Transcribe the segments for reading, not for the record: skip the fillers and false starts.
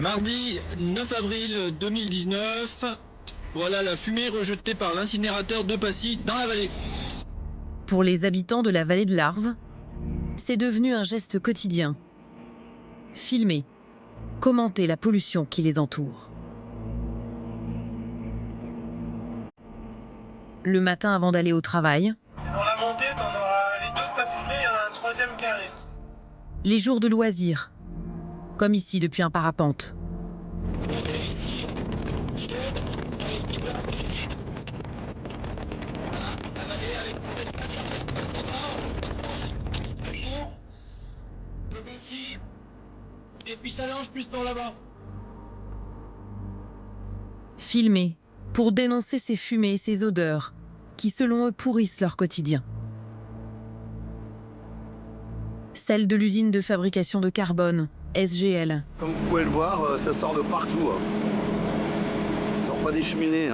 Mardi 9 avril 2019, voilà la fumée rejetée par l'incinérateur de Passy dans la vallée. Pour les habitants de la vallée de l'Arve, c'est devenu un geste quotidien. Filmer, commenter la pollution qui les entoure. Le matin avant d'aller au travail. Dans la montée, t'en auras les deux que t'as filmés, il y en a un troisième qui arrive. Les jours de loisirs, comme ici depuis un parapente. Et puis ça lance plus par là-bas. Filmer pour dénoncer ces fumées et ces odeurs qui, selon eux, pourrissent leur quotidien. Celle de l'usine de fabrication de carbone, SGL. Comme vous pouvez le voir, ça sort de partout. Ça sort pas des cheminées.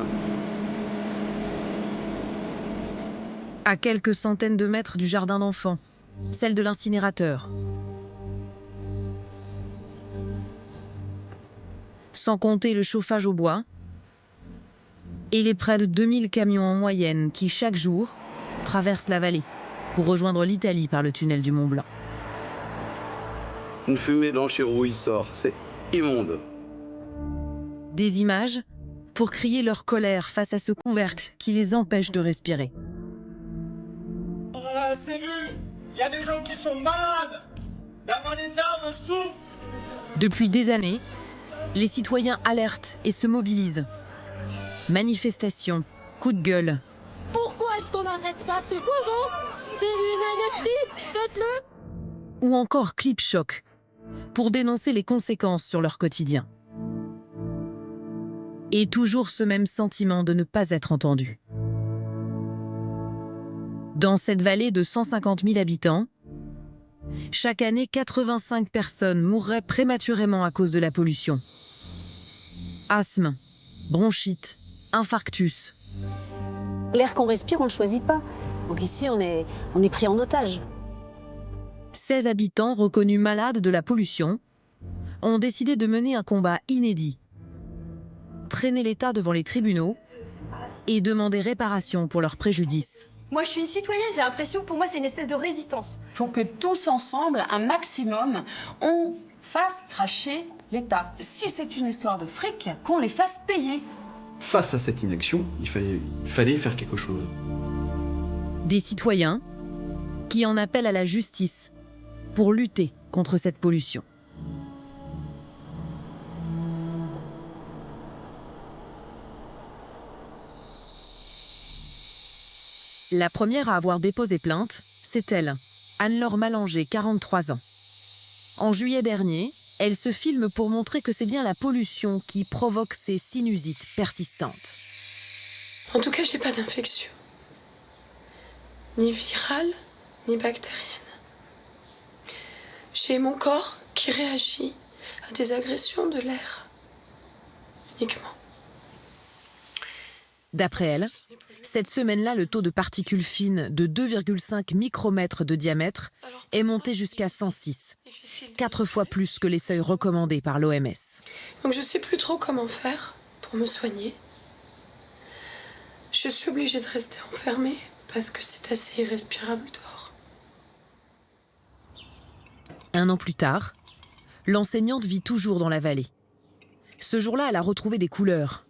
À quelques centaines de mètres du jardin d'enfants, celle de l'incinérateur. Sans compter le chauffage au bois et les près de 2000 camions en moyenne qui, chaque jour, traversent la vallée pour rejoindre l'Italie par le tunnel du Mont Blanc. Une fumée blanche et rouille sort, c'est immonde. Des images pour crier leur colère face à ce couvercle qui les empêche de respirer. Dans la cellule, il y a des gens qui sont malades. D'avoir les larmes souffrent. Depuis des années, les citoyens alertent et se mobilisent. Manifestations, coups de gueule. Pourquoi est-ce qu'on n'arrête pas ce poison? C'est une annexe, faites-le! Ou encore clip choc pour dénoncer les conséquences sur leur quotidien. Et toujours ce même sentiment de ne pas être entendu. Dans cette vallée de 150 000 habitants, chaque année, 85 personnes mourraient prématurément à cause de la pollution. Asthme, bronchite, infarctus. L'air qu'on respire, on ne le choisit pas. Donc ici, on est pris en otage. 16 habitants reconnus malades de la pollution ont décidé de mener un combat inédit. Traîner l'État devant les tribunaux et demander réparation pour leurs préjudices. Moi, je suis une citoyenne, j'ai l'impression que pour moi, c'est une espèce de résistance. Il faut que tous ensemble, un maximum, on fasse cracher l'État. Si c'est une histoire de fric, qu'on les fasse payer. Face à cette inaction, il fallait faire quelque chose. Des citoyens qui en appellent à la justice pour lutter contre cette pollution. La première à avoir déposé plainte, c'est elle, Anne-Laure Mallanger, 43 ans. En juillet dernier, elle se filme pour montrer que c'est bien la pollution qui provoque ces sinusites persistantes. En tout cas, j'ai pas d'infection. Ni virale, ni bactérienne. J'ai mon corps qui réagit à des agressions de l'air. Uniquement. D'après elle, cette semaine-là, le taux de particules fines de 2,5 micromètres de diamètre est monté jusqu'à 106, 4 fois plus que les seuils recommandés par l'OMS. Donc je sais plus trop comment faire pour me soigner. Je suis obligée de rester enfermée parce que c'est assez irrespirable dehors. Un an plus tard, l'enseignante vit toujours dans la vallée. Ce jour-là, elle a retrouvé des couleurs.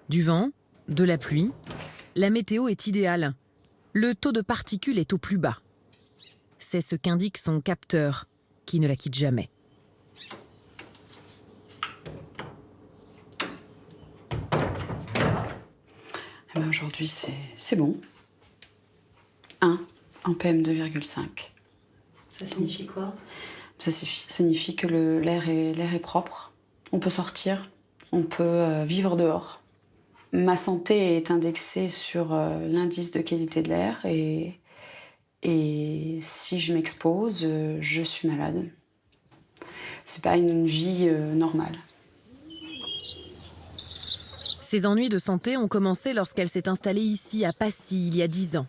Du vent, de la pluie. La météo est idéale. Le taux de particules est au plus bas. C'est ce qu'indique son capteur, qui ne la quitte jamais. Eh ben aujourd'hui, c'est bon. 1 en PM2,5. Ça signifie quoi? Ça signifie que l'air est propre. On peut sortir, on peut vivre dehors. Ma santé est indexée sur l'indice de qualité de l'air et si je m'expose, je suis malade. C'est pas une vie normale. Ses ennuis de santé ont commencé lorsqu'elle s'est installée ici à Passy il y a 10 ans.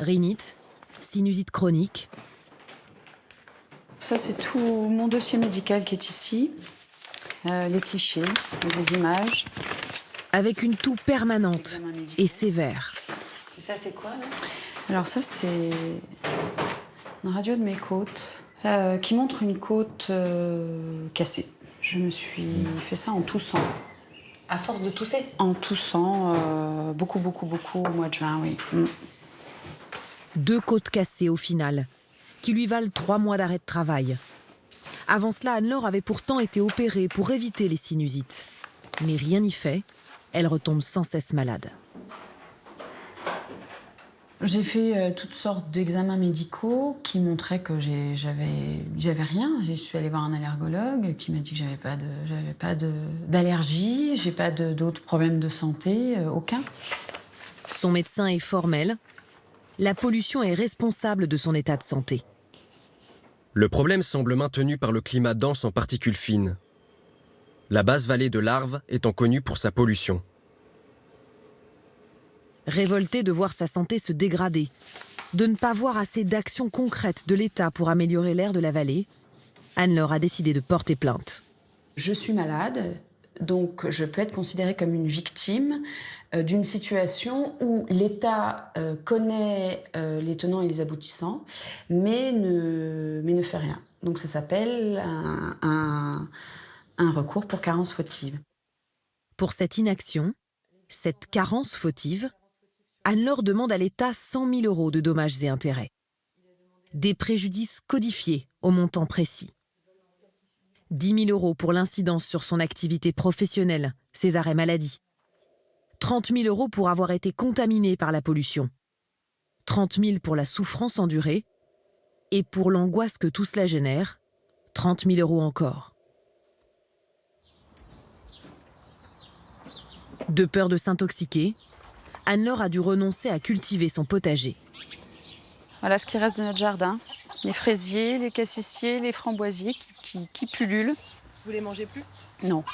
Rhinite, sinusite chronique. Ça, c'est tout mon dossier médical qui est ici. Les clichés, les images. Avec une toux permanente et sévère. Et ça, c'est quoi, là? Alors ça, c'est une radio de mes côtes qui montre une côte cassée. Je me suis fait ça en toussant. À force de tousser? En toussant beaucoup au mois de juin, oui. 2 côtes cassées au final, qui lui valent 3 mois d'arrêt de travail. Avant cela, Anne-Laure avait pourtant été opérée pour éviter les sinusites. Mais rien n'y fait, elle retombe sans cesse malade. J'ai fait toutes sortes d'examens médicaux qui montraient que j'avais rien. Je suis allée voir un allergologue qui m'a dit que j'avais pas d'allergie, j'ai pas d'autres problèmes de santé, aucun. Son médecin est formel. La pollution est responsable de son état de santé. Le problème semble maintenu par le climat dense en particules fines. La basse vallée de l'Arve étant connue pour sa pollution. Révoltée de voir sa santé se dégrader, de ne pas voir assez d'actions concrètes de l'État pour améliorer l'air de la vallée, Anne-Laure a décidé de porter plainte. Je suis malade, donc je peux être considérée comme une victime d'une situation où l'État connaît les tenants et les aboutissants, mais ne fait rien. Donc ça s'appelle un recours pour carence fautive. Pour cette inaction, cette carence fautive, Anne-Laure demande à l'État 100 000 € de dommages et intérêts. Des préjudices codifiés au montant précis. 10 000 € pour l'incidence sur son activité professionnelle, ses arrêts maladie. 30 000 € pour avoir été contaminé par la pollution. 30 000 pour la souffrance endurée. Et pour l'angoisse que tout cela génère, 30 000 € encore. De peur de s'intoxiquer, Anne-Laure a dû renoncer à cultiver son potager. Voilà ce qui reste de notre jardin. Les fraisiers, les cassissiers, les framboisiers qui pullulent. Vous les mangez plus? Non.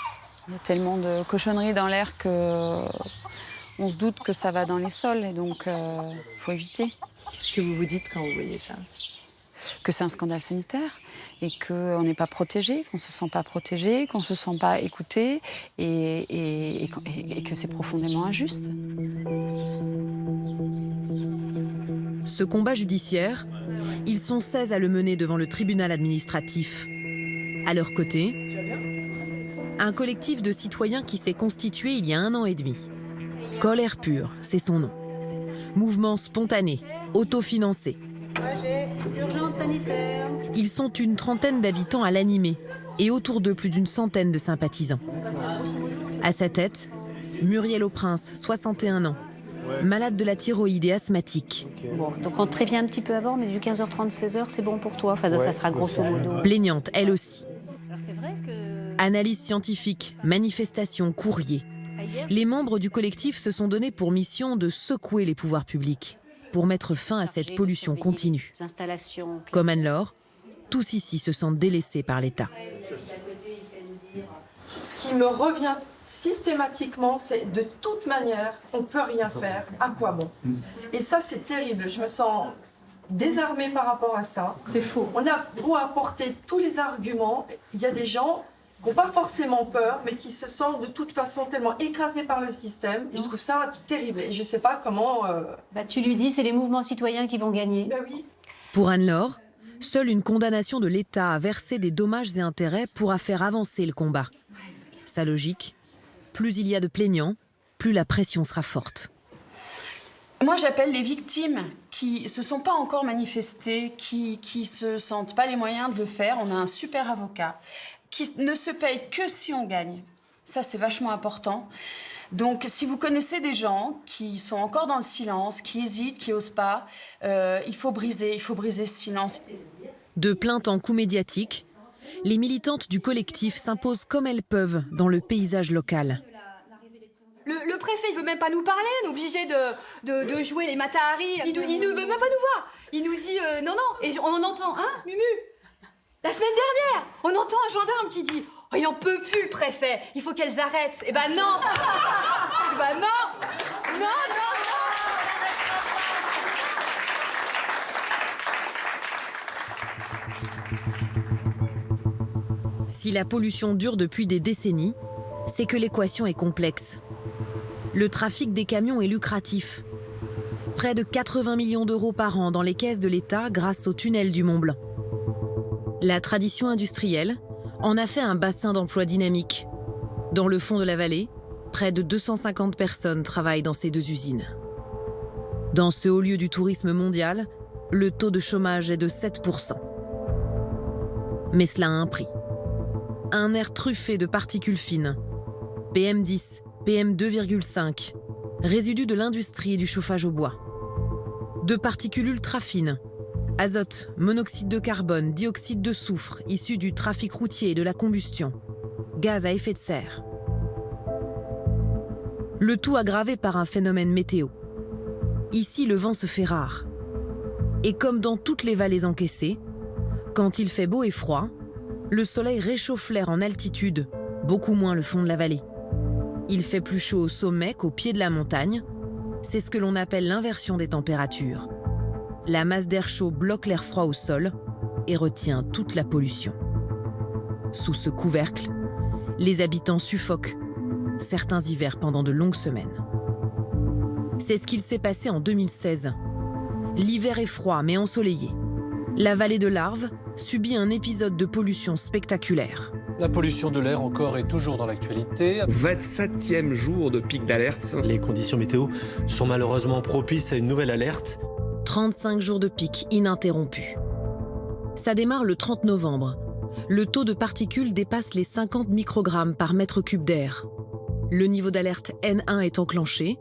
Il y a tellement de cochonneries dans l'air qu'on se doute que ça va dans les sols et donc faut éviter. Qu'est-ce que vous vous dites quand vous voyez ça? Que c'est un scandale sanitaire et qu'on n'est pas protégé, qu'on ne se sent pas protégé, qu'on ne se sent pas écouté et que c'est profondément injuste. Ce combat judiciaire, ils sont 16 à le mener devant le tribunal administratif. À leur côté, un collectif de citoyens qui s'est constitué il y a 1 an et demi. Colère pure, c'est son nom. Mouvement spontané, autofinancé. Urgence sanitaire. Ils sont une trentaine d'habitants à l'animer et autour d'eux plus d'une centaine de sympathisants. À sa tête, Muriel Auprince, 61 ans, malade de la thyroïde et asthmatique. Bon, donc on te prévient un petit peu avant, mais du 15h30, 16h, c'est bon pour toi. Enfin, ça sera grosso modo. Plaignante, elle aussi. Alors c'est vrai que... Analyse scientifique, manifestations, courriers. Les membres du collectif se sont donnés pour mission de secouer les pouvoirs publics pour mettre fin à cette pollution continue. Comme Anne-Laure, tous ici se sentent délaissés par l'État. Ce qui me revient systématiquement, c'est de toute manière, on ne peut rien faire. À quoi bon? Et ça, c'est terrible. Je me sens désarmée par rapport à ça. C'est faux. On a beau apporter tous les arguments, il y a des gens qui n'ont pas forcément peur, mais qui se sentent de toute façon tellement écrasés par le système. Et je trouve ça terrible. Et je ne sais pas comment... tu lui dis, c'est les mouvements citoyens qui vont gagner. Ben oui. Pour Anne-Laure, seule une condamnation de l'État à verser des dommages et intérêts pourra faire avancer le combat. Sa logique, plus il y a de plaignants, plus la pression sera forte. Moi, j'appelle les victimes qui se sont pas encore manifestées, qui se sentent pas les moyens de le faire. On a un super avocat qui ne se paye que si on gagne. Ça, c'est vachement important. Donc, si vous connaissez des gens qui sont encore dans le silence, qui hésitent, qui n'osent pas, il faut briser ce silence. De plainte en coup médiatique, les militantes du collectif s'imposent comme elles peuvent dans le paysage local. Le préfet, il veut même pas nous parler, on est obligé de jouer les Matahari. Il ne veut même pas nous voir. Il nous dit non. Et on entend, hein, Mumu? La semaine dernière, on entend un gendarme qui dit « Oh, il en peut plus, le préfet, il faut qu'elles arrêtent. » Eh ben non. Eh ben non. Non. Si la pollution dure depuis des décennies, c'est que l'équation est complexe. Le trafic des camions est lucratif. Près de 80 millions d'euros par an dans les caisses de l'État grâce au tunnel du Mont-Blanc. La tradition industrielle en a fait un bassin d'emploi dynamique. Dans le fond de la vallée, près de 250 personnes travaillent dans ces 2 usines. Dans ce haut lieu du tourisme mondial, le taux de chômage est de 7%. Mais cela a un prix. Un air truffé de particules fines, PM10, PM2,5, résidus de l'industrie et du chauffage au bois. De particules ultra fines, azote, monoxyde de carbone, dioxyde de soufre, issus du trafic routier et de la combustion, gaz à effet de serre. Le tout aggravé par un phénomène météo. Ici, le vent se fait rare. Et comme dans toutes les vallées encaissées, quand il fait beau et froid, le soleil réchauffe l'air en altitude, beaucoup moins le fond de la vallée. Il fait plus chaud au sommet qu'au pied de la montagne. C'est ce que l'on appelle l'inversion des températures. La masse d'air chaud bloque l'air froid au sol et retient toute la pollution. Sous ce couvercle, les habitants suffoquent, certains hivers pendant de longues semaines. C'est ce qu'il s'est passé en 2016. L'hiver est froid mais ensoleillé. La vallée de l'Arve subit un épisode de pollution spectaculaire. La pollution de l'air encore est toujours dans l'actualité. 27e jour de pic d'alerte. Les conditions météo sont malheureusement propices à une nouvelle alerte. 35 jours de pic ininterrompus. Ça démarre le 30 novembre. Le taux de particules dépasse les 50 microgrammes par mètre cube d'air. Le niveau d'alerte N1 est enclenché.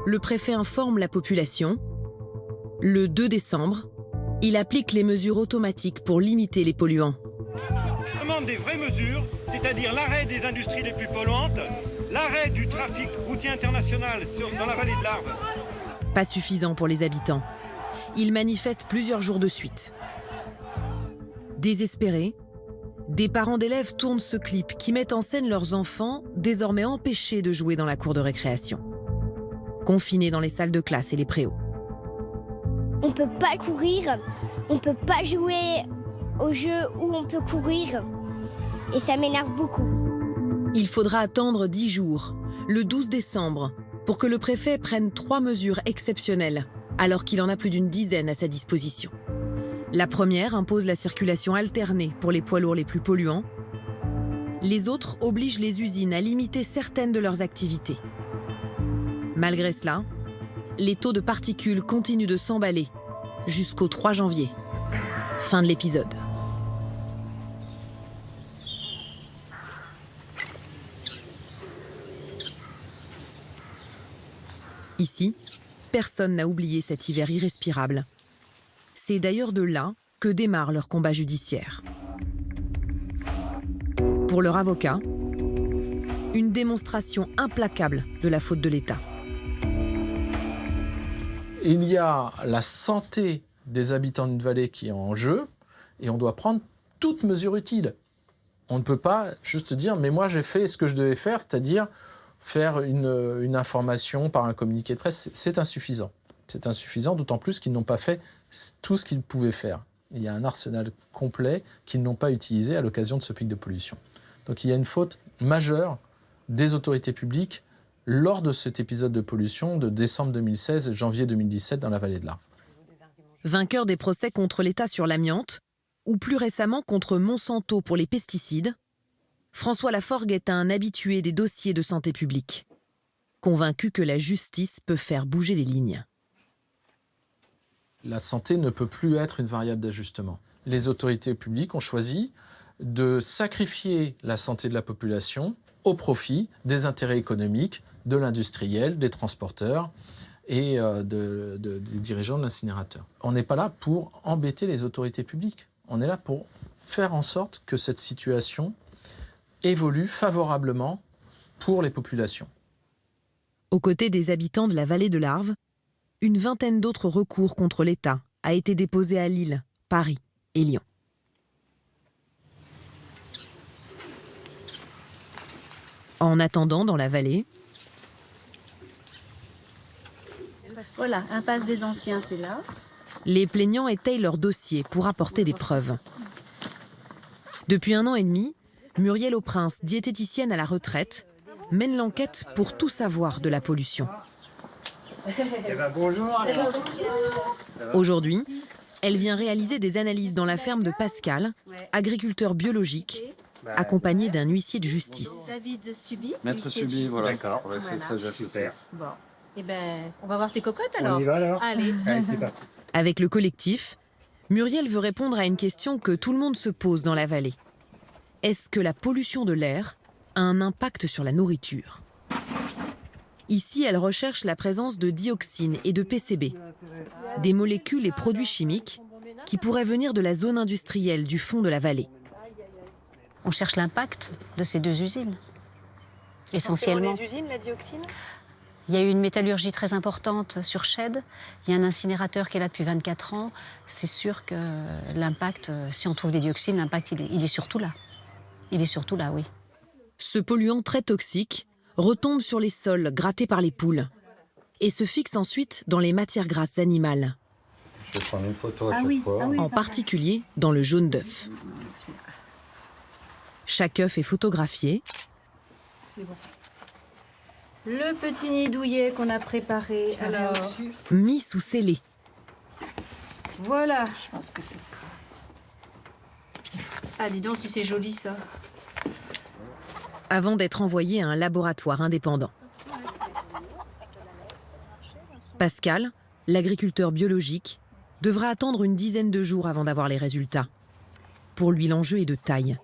Le préfet informe la population. Le 2 décembre, il applique les mesures automatiques pour limiter les polluants. On demande des vraies mesures, c'est-à-dire l'arrêt des industries les plus polluantes, l'arrêt du trafic routier international dans la vallée de l'Arve. Pas suffisant pour les habitants. Ils manifestent plusieurs jours de suite. Désespérés, des parents d'élèves tournent ce clip qui met en scène leurs enfants désormais empêchés de jouer dans la cour de récréation. Confinés dans les salles de classe et les préaux. On peut pas courir, on peut pas jouer au jeu où on peut courir et ça m'énerve beaucoup. Il faudra attendre 10 jours, le 12 décembre, pour que le préfet prenne 3 mesures exceptionnelles, alors qu'il en a plus d'une dizaine à sa disposition. La première impose la circulation alternée pour les poids lourds les plus polluants. Les autres obligent les usines à limiter certaines de leurs activités. Malgré cela, les taux de particules continuent de s'emballer jusqu'au 3 janvier. Fin de l'épisode. Ici, personne n'a oublié cet hiver irrespirable. C'est d'ailleurs de là que démarre leur combat judiciaire. Pour leur avocat, une démonstration implacable de la faute de l'État. Il y a la santé des habitants d'une vallée qui est en jeu et on doit prendre toute mesure utile. On ne peut pas juste dire « mais moi j'ai fait ce que je devais faire », c'est-à-dire faire une information par un communiqué de presse, c'est insuffisant. C'est insuffisant, d'autant plus qu'ils n'ont pas fait tout ce qu'ils pouvaient faire. Il y a un arsenal complet qu'ils n'ont pas utilisé à l'occasion de ce pic de pollution. Donc il y a une faute majeure des autorités publiques lors de cet épisode de pollution de décembre 2016 et janvier 2017 dans la vallée de l'Arve. Vainqueur des procès contre l'État sur l'amiante, ou plus récemment contre Monsanto pour les pesticides, François Laforgue est un habitué des dossiers de santé publique, convaincu que la justice peut faire bouger les lignes. La santé ne peut plus être une variable d'ajustement. Les autorités publiques ont choisi de sacrifier la santé de la population au profit des intérêts économiques, de l'industriel, des transporteurs et des dirigeants de l'incinérateur. On n'est pas là pour embêter les autorités publiques. On est là pour faire en sorte que cette situation évolue favorablement pour les populations. Aux côtés des habitants de la vallée de l'Arve, une vingtaine d'autres recours contre l'État a été déposé à Lille, Paris et Lyon. En attendant, dans la vallée, voilà, impasse des Anciens, c'est là. Les plaignants étayent leur dossier pour apporter des preuves. Depuis 1 an et demi, Muriel Auprince, diététicienne à la retraite, mène l'enquête pour tout savoir de la pollution. Bonjour. Aujourd'hui, elle vient réaliser des analyses dans la ferme de Pascal, agriculteur biologique, accompagné d'un huissier de justice. David Subi. Maître Subi, voilà. D'accord, ouais, c'est ça, j'ai super. Bon, eh ben, on va voir tes cocottes alors. On y va alors. Allez. Allez, c'est parti. Avec le collectif, Muriel veut répondre à une question que tout le monde se pose dans la vallée. Est-ce que la pollution de l'air a un impact sur la nourriture ? Ici, elle recherche la présence de dioxine et de PCB, des molécules et produits chimiques qui pourraient venir de la zone industrielle du fond de la vallée. On cherche l'impact de ces 2 usines, essentiellement. Les usines, la dioxine ? Il y a eu une métallurgie très importante sur Chède. Il y a un incinérateur qui est là depuis 24 ans. C'est sûr que l'impact, si on trouve des dioxines, l'impact, il est surtout là. Il est surtout là, oui. Ce polluant très toxique retombe sur les sols grattés par les poules et se fixe ensuite dans les matières grasses animales. Je vais prendre une photo à chaque fois. En particulier dans le jaune d'œuf. Chaque œuf est photographié. C'est bon. Le petit nid douillet qu'on a préparé, alors... Mis sous scellé. Voilà. Je pense que c'est ça. Ah, dis donc si c'est joli ça. Avant d'être envoyé à un laboratoire indépendant. Pascal, l'agriculteur biologique, devra attendre une dizaine de jours avant d'avoir les résultats. Pour lui, l'enjeu est de taille.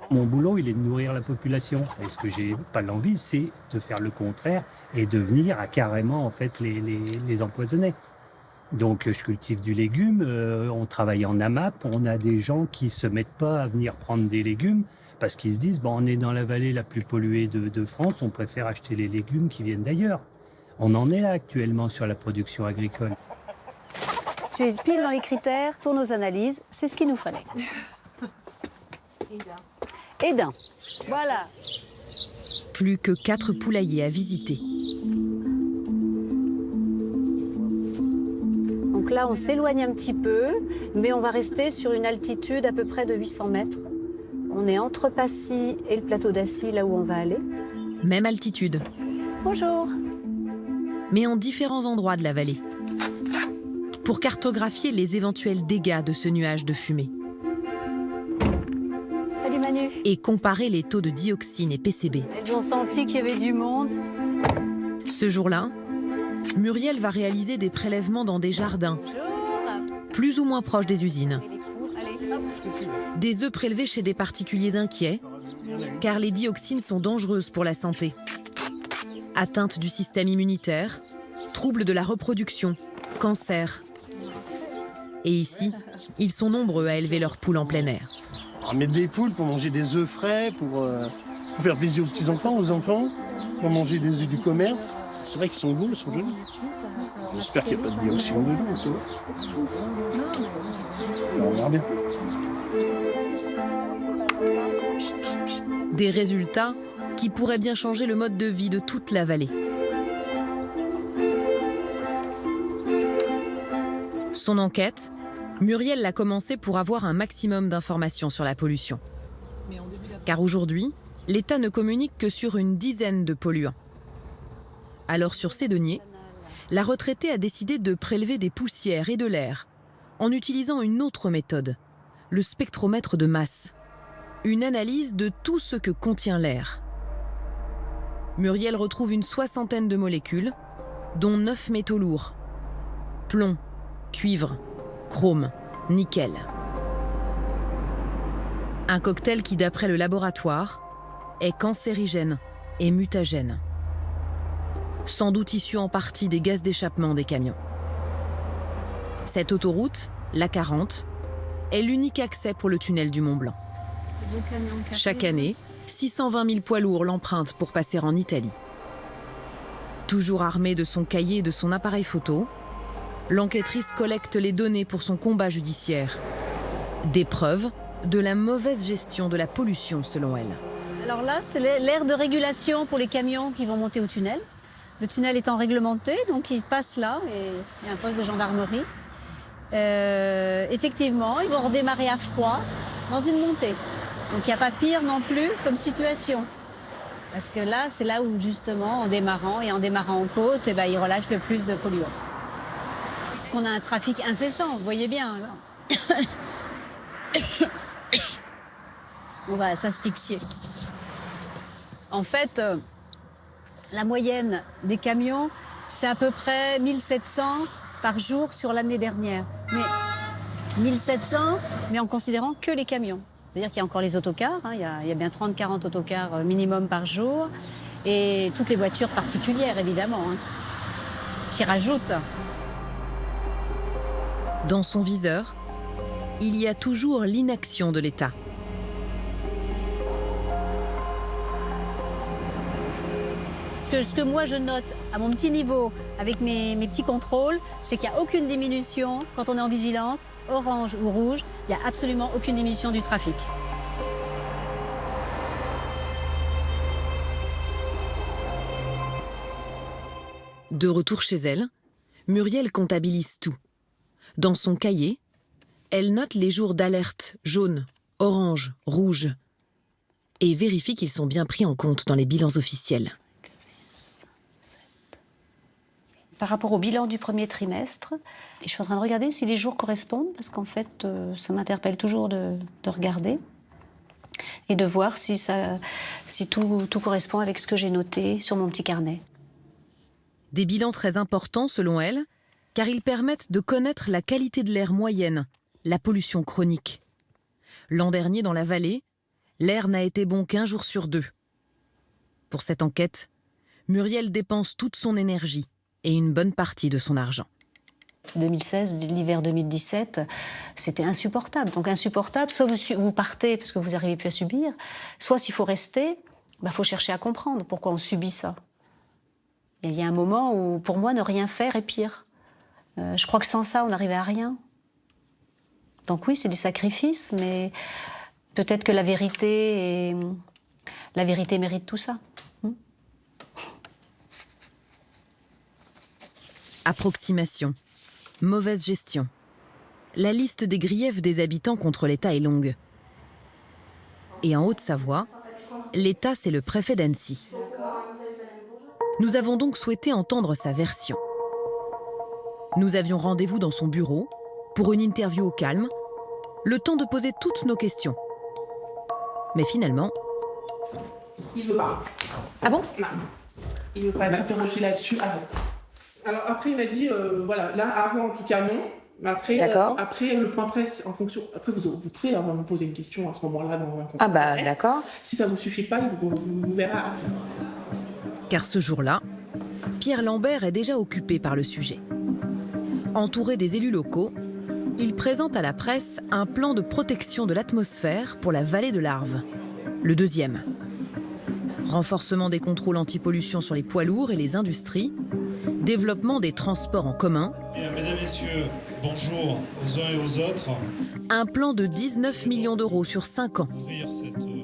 Mon boulot, il est de nourrir la population. Et ce que j'ai pas l'envie, c'est de faire le contraire et de venir à carrément en fait les empoisonner. Donc je cultive du légume, on travaille en AMAP, on a des gens qui se mettent pas à venir prendre des légumes parce qu'ils se disent bon, on est dans la vallée la plus polluée de France, on préfère acheter les légumes qui viennent d'ailleurs. On en est là actuellement sur la production agricole. Tu es pile dans les critères pour nos analyses, c'est ce qu'il nous fallait. Edin. Voilà. Plus que 4 poulaillers à visiter. Donc là, on s'éloigne un petit peu, mais on va rester sur une altitude à peu près de 800 mètres. On est entre Passy et le plateau d'Assy, là où on va aller. Même altitude. Bonjour. Mais en différents endroits de la vallée. Pour cartographier les éventuels dégâts de ce nuage de fumée. Salut Manu. Et comparer les taux de dioxine et PCB. Elles ont senti qu'il y avait du monde. Ce jour-là, Muriel va réaliser des prélèvements dans des jardins, plus ou moins proches des usines. Des œufs prélevés chez des particuliers inquiets, car les dioxines sont dangereuses pour la santé. Atteinte du système immunitaire, troubles de la reproduction, cancer. Et ici, ils sont nombreux à élever leurs poules en plein air. On met des poules pour manger des œufs frais, pour faire plaisir aux petits-enfants, aux enfants, pour manger des œufs du commerce. C'est vrai qu'ils sont beaux, ils sont jolis. J'espère qu'il n'y a pas de dioxine dedans, toi. On verra bien. Des résultats qui pourraient bien changer le mode de vie de toute la vallée. Son enquête, Muriel l'a commencée pour avoir un maximum d'informations sur la pollution. Car aujourd'hui, l'État ne communique que sur une dizaine de polluants. Alors sur ces deniers, la retraitée a décidé de prélever des poussières et de l'air en utilisant une autre méthode, le spectromètre de masse. Une analyse de tout ce que contient l'air. Muriel retrouve une 60aine de molécules, dont 9 métaux lourds. Plomb, cuivre, chrome, nickel. Un cocktail qui, d'après le laboratoire, est cancérigène et mutagène. Sans doute issu en partie des gaz d'échappement des camions. Cette autoroute, l'A40, est l'unique accès pour le tunnel du Mont-Blanc. Chaque année, 620 000 poids lourds l'empruntent pour passer en Italie. Toujours armée de son cahier et de son appareil photo, l'enquêtrice collecte les données pour son combat judiciaire. Des preuves de la mauvaise gestion de la pollution, selon elle. Alors là, c'est l'aire de régulation pour les camions qui vont monter au tunnel. Le tunnel étant réglementé, donc ils passent là et il y a un poste de gendarmerie. Effectivement, ils vont redémarrer à froid dans une montée. Donc il n'y a pas pire non plus comme situation. Parce que là, c'est là où justement, en démarrant en côte, eh ben, ils relâchent le plus de polluants. On a un trafic incessant, vous voyez bien. On va s'asphyxier. En fait, la moyenne des camions, c'est à peu près 1700 par jour sur l'année dernière. Mais 1700, mais en considérant que les camions. C'est-à-dire qu'il y a encore les autocars, hein, il y a bien 30-40 autocars minimum par jour, et toutes les voitures particulières, évidemment, hein, qui rajoutent. Dans son viseur, il y a toujours l'inaction de l'État. Ce que moi je note à mon petit niveau, avec mes petits contrôles, c'est qu'il n'y a aucune diminution quand on est en vigilance, orange ou rouge, il n'y a absolument aucune diminution du trafic. De retour chez elle, Muriel comptabilise tout. Dans son cahier, elle note les jours d'alerte jaune, orange, rouge et vérifie qu'ils sont bien pris en compte dans les bilans officiels. Par rapport au bilan du premier trimestre, je suis en train de regarder si les jours correspondent, parce qu'en fait, ça m'interpelle toujours de regarder et de voir si tout correspond avec ce que j'ai noté sur mon petit carnet. Des bilans très importants, selon elle, car ils permettent de connaître la qualité de l'air moyenne, la pollution chronique. L'an dernier, dans la vallée, l'air n'a été bon qu'1 jour sur 2. Pour cette enquête, Muriel dépense toute son énergie et une bonne partie de son argent. 2016, l'hiver 2017, c'était insupportable. Donc insupportable, soit vous partez parce que vous n'arrivez plus à subir, soit s'il faut rester, faut chercher à comprendre pourquoi on subit ça. Il y a un moment où, pour moi, ne rien faire est pire. Je crois que sans ça, on n'arrivait à rien. Donc oui, c'est des sacrifices, mais peut-être que la vérité mérite tout ça. Approximation, mauvaise gestion. La liste des griefs des habitants contre l'État est longue. Et en Haute-Savoie, l'État, c'est le préfet d'Annecy. Nous avons donc souhaité entendre sa version. Nous avions rendez-vous dans son bureau pour une interview au calme, le temps de poser toutes nos questions. Mais finalement... Il veut pas. Ah bon? Non. Il veut pas s'interroger là-dessus avant. Alors après, il m'a dit, voilà, là, avant tout camion, après le point presse, en fonction... Après, vous pouvez me poser une question à ce moment-là. d'accord. Si ça ne vous suffit pas, vous verrez après. Car ce jour-là, Pierre Lambert est déjà occupé par le sujet. Entouré des élus locaux, il présente à la presse un plan de protection de l'atmosphère pour la vallée de l'Arve, le 2e. Renforcement des contrôles anti-pollution sur les poids lourds et les industries, développement des transports en commun. Bien, mesdames, messieurs, bonjour aux uns et aux autres. Un plan de 19 millions d'euros sur 5 ans,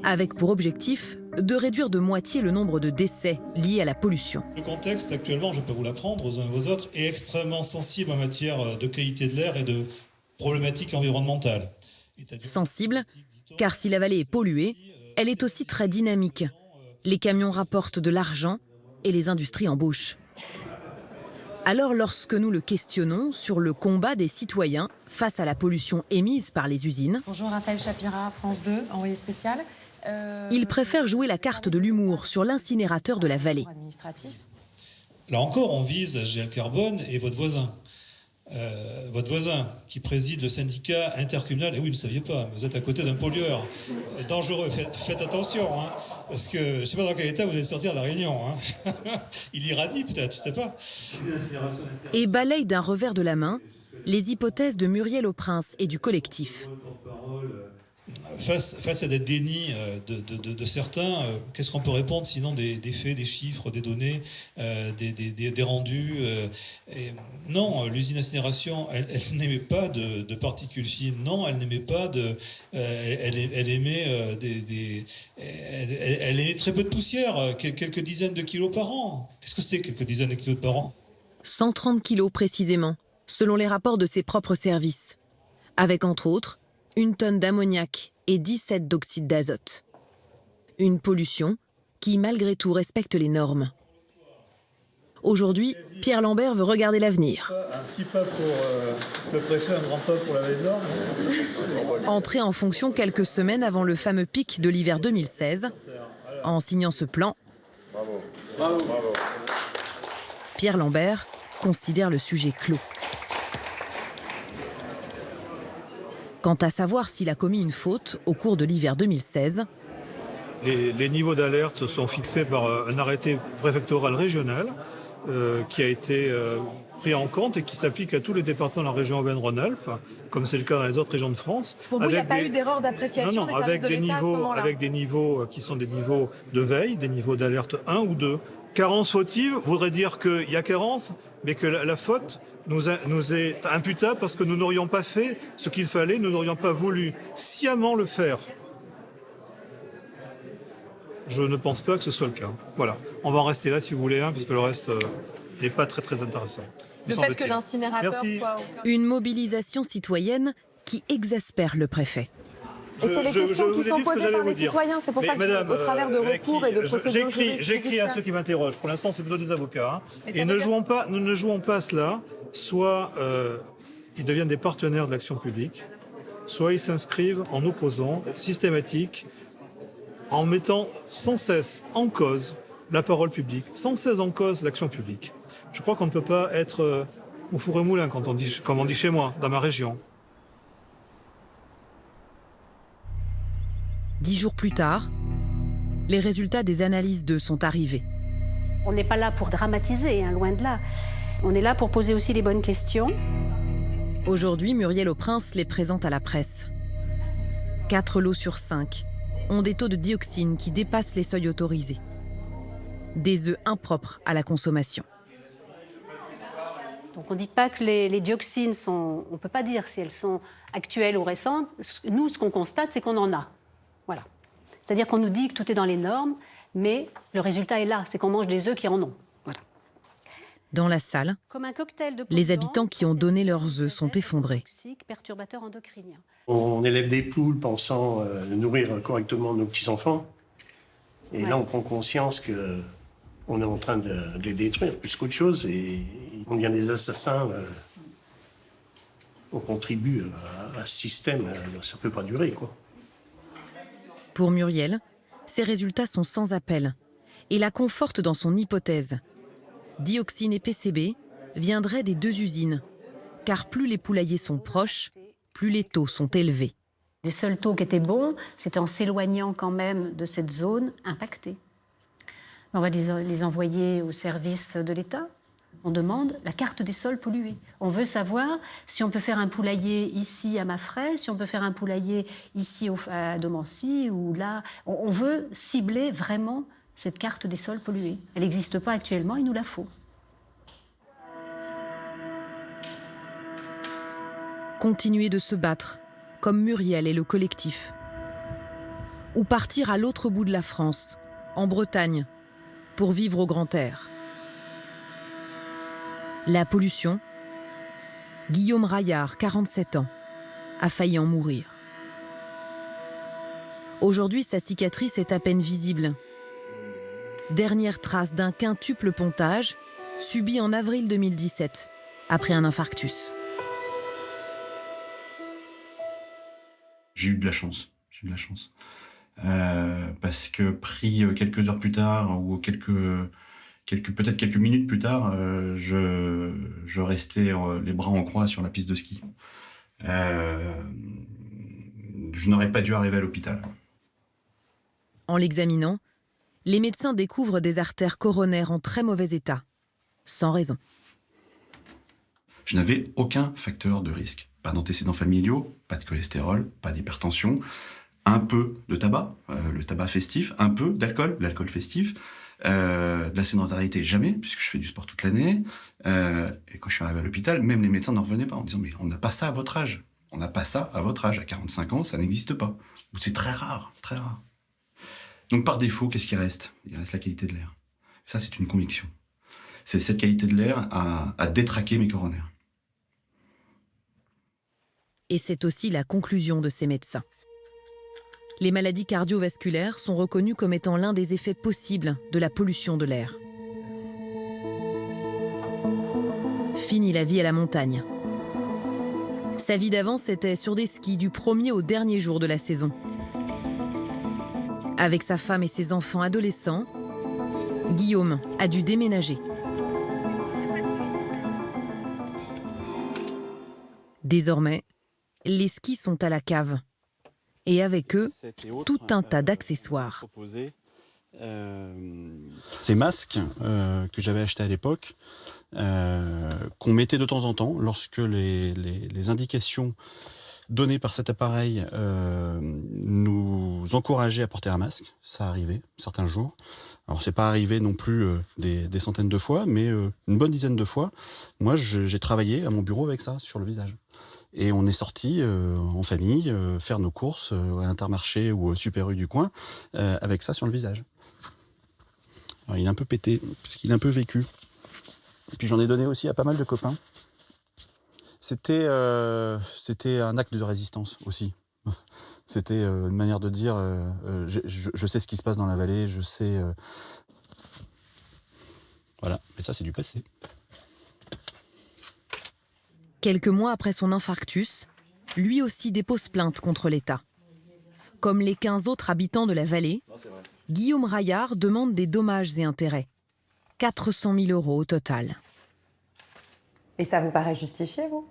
avec pour objectif de réduire de moitié le nombre de décès liés à la pollution. Le contexte actuellement, je peux vous l'apprendre aux uns et aux autres, est extrêmement sensible en matière de qualité de l'air et de problématiques environnementales. Sensible, car si la vallée est polluée, elle est aussi très dynamique. Les camions rapportent de l'argent et les industries embauchent. Alors lorsque nous le questionnons sur le combat des citoyens face à la pollution émise par les usines... Bonjour, Raphaël Chapira, France 2, envoyé spécial. Il préfère jouer la carte de l'humour sur l'incinérateur de la vallée. Là encore, on vise GL Carbone et votre voisin. Votre voisin qui préside le syndicat intercommunal, et oui, vous ne saviez pas, mais vous êtes à côté d'un pollueur dangereux, faites attention, hein, parce que je ne sais pas dans quel état vous allez sortir de la Réunion. Hein. Il irradie peut-être, je ne sais pas. Et balaye d'un revers de la main les hypothèses de Muriel Auprince et du collectif. Face à des dénis de certains, qu'est-ce qu'on peut répondre sinon des faits, des chiffres, des données, des rendus Non, l'usine d'incinération, elle n'émet pas de particules fines. Non, elle n'émet pas elle émet elle émet très peu de poussière, quelques dizaines de kilos par an. Qu'est-ce que c'est, quelques dizaines de kilos par an? 130 kilos précisément, selon les rapports de ses propres services. Avec entre autres 1 tonne d'ammoniac et 17 d'oxyde d'azote. Une pollution qui, malgré tout, respecte les normes. Aujourd'hui, Pierre Lambert veut regarder l'avenir. Un petit pas pour le préfet, un grand pas pour la vallée de l'Orne. Entré en fonction quelques semaines avant le fameux pic de l'hiver 2016, en signant ce plan, Pierre Lambert considère le sujet clos. Quant à savoir s'il a commis une faute au cours de l'hiver 2016, les niveaux d'alerte sont fixés par un arrêté préfectoral régional qui a été pris en compte et qui s'applique à tous les départements de la région Auvergne-Rhône-Alpes, comme c'est le cas dans les autres régions de France. Pour vous, il n'y a pas eu d'erreur d'appréciation des services de l'État à ce moment-là? Avec des niveaux qui sont des niveaux de veille, des niveaux d'alerte 1 ou 2. Carence fautive voudrait dire qu'il y a carence, mais que la faute nous est imputable parce que nous n'aurions pas fait ce qu'il fallait, nous n'aurions pas voulu sciemment le faire. Je ne pense pas que ce soit le cas. Voilà. On va en rester là si vous voulez, puisque le reste n'est pas très très intéressant. Le fait que l'incinérateur soit... Une mobilisation citoyenne qui exaspère le préfet. Et c'est les questions qui sont posées par les citoyens, c'est pour ça que au travers de recours et de procédures juridiques... J'écris à ceux qui m'interrogent. Pour l'instant, c'est plutôt des avocats. Et nous ne jouons pas à cela. Soit ils deviennent des partenaires de l'action publique, soit ils s'inscrivent en opposant systématique, en mettant sans cesse en cause la parole publique, sans cesse en cause l'action publique. Je crois qu'on ne peut pas être au four et moulin, comme on dit chez moi, dans ma région. 10 jours plus tard, les résultats des analyses d'eux sont arrivés. On n'est pas là pour dramatiser, loin de là. On est là pour poser aussi les bonnes questions. Aujourd'hui, Muriel Auprince les présente à la presse. 4 lots sur 5 ont des taux de dioxine qui dépassent les seuils autorisés. Des œufs impropres à la consommation. Donc on ne dit pas que les dioxines sont... On ne peut pas dire si elles sont actuelles ou récentes. Nous, ce qu'on constate, c'est qu'on en a. Voilà. C'est-à-dire qu'on nous dit que tout est dans les normes, mais le résultat est là. C'est qu'on mange des œufs qui en ont. Voilà. Dans la salle, les habitants qui ont donné leurs œufs sont effondrés. Perturbateurs endocriniens. On élève des poules pensant nourrir correctement nos petits-enfants. Et là, on prend conscience qu'on est en train de les détruire plus qu'autre chose. Et on devient des assassins. On contribue à ce système. Ça ne peut pas durer, quoi. Pour Muriel, ces résultats sont sans appel et la confortent dans son hypothèse. Dioxine et PCB viendraient des 2 usines, car plus les poulaillers sont proches, plus les taux sont élevés. Les seuls taux qui étaient bons, c'était en s'éloignant quand même de cette zone impactée. On va les envoyer au service de l'État. On demande la carte des sols pollués. On veut savoir si on peut faire un poulailler ici à Maffray, si on peut faire un poulailler ici à Domancy ou là. On veut cibler vraiment cette carte des sols pollués. Elle n'existe pas actuellement, il nous la faut. Continuer de se battre, comme Muriel et le collectif. Ou partir à l'autre bout de la France, en Bretagne, pour vivre au grand air. La pollution, Guillaume Raillard, 47 ans, a failli en mourir. Aujourd'hui, sa cicatrice est à peine visible. Dernière trace d'un quintuple pontage subi en avril 2017, après un infarctus. J'ai eu de la chance. Parce que pris quelques heures plus tard, ou peut-être quelques minutes plus tard, je restais les bras en croix sur la piste de ski. Je n'aurais pas dû arriver à l'hôpital. En l'examinant, les médecins découvrent des artères coronaires en très mauvais état, sans raison. Je n'avais aucun facteur de risque. Pas d'antécédents familiaux, pas de cholestérol, pas d'hypertension, un peu de tabac, le tabac festif, un peu d'alcool, l'alcool festif, de la sédentarité, jamais, puisque je fais du sport toute l'année. Et quand je suis arrivé à l'hôpital, même les médecins n'en revenaient pas en disant « mais on n'a pas ça à votre âge. On n'a pas ça à votre âge. À 45 ans, ça n'existe pas. Ou c'est très rare, très rare. » Donc par défaut, qu'est-ce qui reste ? Il reste la qualité de l'air. Ça, c'est une conviction. C'est cette qualité de l'air à détraquer mes coronaires. Et c'est aussi la conclusion de ces médecins. Les maladies cardiovasculaires sont reconnues comme étant l'un des effets possibles de la pollution de l'air. Fini la vie à la montagne. Sa vie d'avant, c'était sur des skis du premier au dernier jour de la saison. Avec sa femme et ses enfants adolescents, Guillaume a dû déménager. Désormais, les skis sont à la cave. Et avec eux, tout un tas d'accessoires. Ces masques que j'avais achetés à l'époque, qu'on mettait de temps en temps lorsque les indications données par cet appareil nous encourageaient à porter un masque. Ça arrivait certains jours. Alors c'est pas arrivé non plus des centaines de fois, mais une bonne dizaine de fois. Moi, j'ai travaillé à mon bureau avec ça sur le visage. Et on est sortis en famille faire nos courses à l'Intermarché ou au Super U du coin avec ça sur le visage. Alors, il est un peu pété, parce qu'il est un peu vécu. Et puis j'en ai donné aussi à pas mal de copains. C'était un acte de résistance aussi. C'était une manière de dire je sais ce qui se passe dans la vallée, je sais... Voilà, mais ça c'est du passé. Quelques mois après son infarctus, lui aussi dépose plainte contre l'État. Comme les 15 autres habitants de la vallée, Guillaume Raillard demande des dommages et intérêts. 400 000 € au total. Et ça vous paraît justifié, vous ?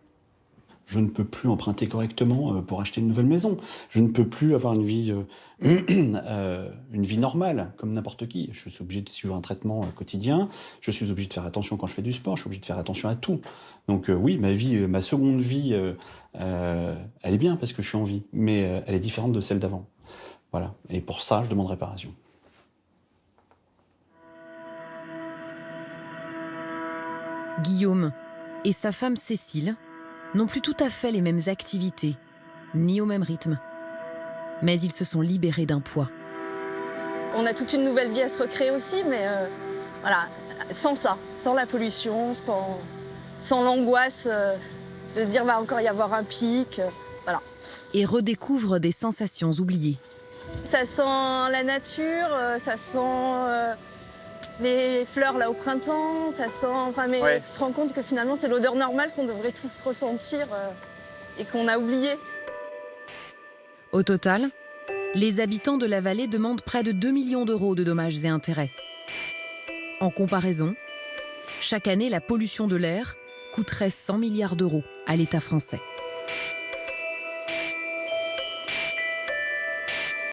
Je ne peux plus emprunter correctement pour acheter une nouvelle maison. Je ne peux plus avoir une vie normale, comme n'importe qui. Je suis obligé de suivre un traitement quotidien. Je suis obligé de faire attention quand je fais du sport. Je suis obligé de faire attention à tout. Donc oui, ma seconde vie, elle est bien parce que je suis en vie. Mais elle est différente de celle d'avant. Voilà. Et pour ça, je demande réparation. Guillaume et sa femme Cécile n'ont plus tout à fait les mêmes activités, ni au même rythme. Mais ils se sont libérés d'un poids. On a toute une nouvelle vie à se recréer aussi, mais voilà, sans ça, sans la pollution, sans l'angoisse de se dire va encore y avoir un pic, voilà. Et redécouvre des sensations oubliées. Ça sent la nature, ça sent les fleurs là au printemps, ça sent... Enfin, mais ouais. Tu te rends compte que finalement c'est l'odeur normale qu'on devrait tous ressentir et qu'on a oublié. Au total, les habitants de la vallée demandent près de 2 millions d'euros de dommages et intérêts. En comparaison, chaque année, la pollution de l'air coûterait 100 milliards d'euros à l'État français.